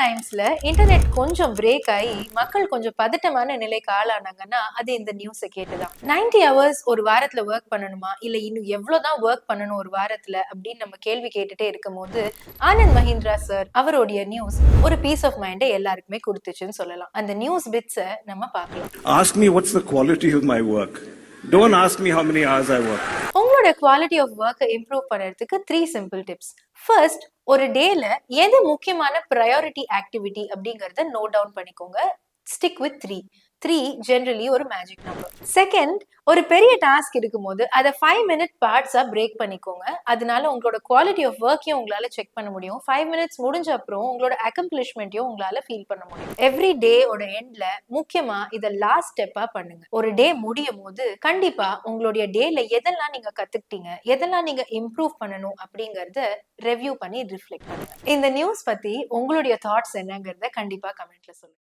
டைம்ஸ்ல இன்டர்நெட் கொஞ்சம் பிரேக் ஆகி மக்கள் கொஞ்சம் பதட்டமான நிலைக்கு ஆளானாங்கன்னா அது இந்த நியூஸை கேட்டுதான். 90 ஹவர்ஸ் ஒரு வாரத்துல ஒர்க் பண்ணணுமா இல்ல இன்னும் எவ்வளவுதான் ஒர்க் பண்ணணும் ஒரு வாரத்துல அப்படின்னு நம்ம கேள்வி கேட்டுட்டே இருக்கும் போது ஆனந்த் மஹிந்திரா சார் அவருடைய நியூஸ் ஒரு பீஸ் ஆஃப் மைண்டை எல்லாருக்குமே கொடுத்துச்சுன்னு சொல்லலாம். அந்த நியூஸ் பிட்ஸை நம்ம பார்க்கலாம். Ask me what's the quality of my work. Don't ask me how many hours I work. உங்களோட குவாலிட்டி ஆஃப் ஒர்க்கை இம்ப்ரூவ் பண்ணுறதுக்கு 3 சிம்பிள் டிப்ஸ். ஃபர்ஸ்ட், ஒரு டேல எது முக்கியமான ப்ரையாரிட்டி ஆக்டிவிட்டி அப்படிங்கறத நோட் டவுன் பண்ணிக்கோங்க. ஸ்டிக் வித் 3 ஜெனரலி ஒரு மேஜிக் நம்பர். செகண்ட், ஒரு பெரிய டாஸ்க் இருக்கும்போது அதை 5 மினிட் பார்ட்ஸா பிரேக் பண்ணிக்கோங்க. அதனால உங்களோட குவாலிட்டி ஆஃப் ஒர்க்கையும் உங்களால செக் பண்ண முடியும். 5 மினிட்ஸ் முடிஞ்ச அப்புறம் உங்களோட அக்கம்ப்ளிஷ்மெண்ட்டையும் உங்களால ஃபீல் பண்ண முடியும். எவ்ரி டேயோட எண்ட்ல முக்கியமா இதை லாஸ்ட் ஸ்டெப்பா பண்ணுங்க. ஒரு டே முடியும் போது கண்டிப்பா உங்களுடைய டேல எதெல்லாம் நீங்க கத்துக்கிட்டீங்க, எதெல்லாம் நீங்க இம்ப்ரூவ் பண்ணணும் அப்படிங்கறத ரெவ்யூ பண்ணி ரிஃப்ளெக்ட் பண்ணுங்க. இந்த நியூஸ் பத்தி உங்களுடைய தாட்ஸ் என்னங்கறத கண்டிப்பா கமெண்ட்ல சொல்லுங்க.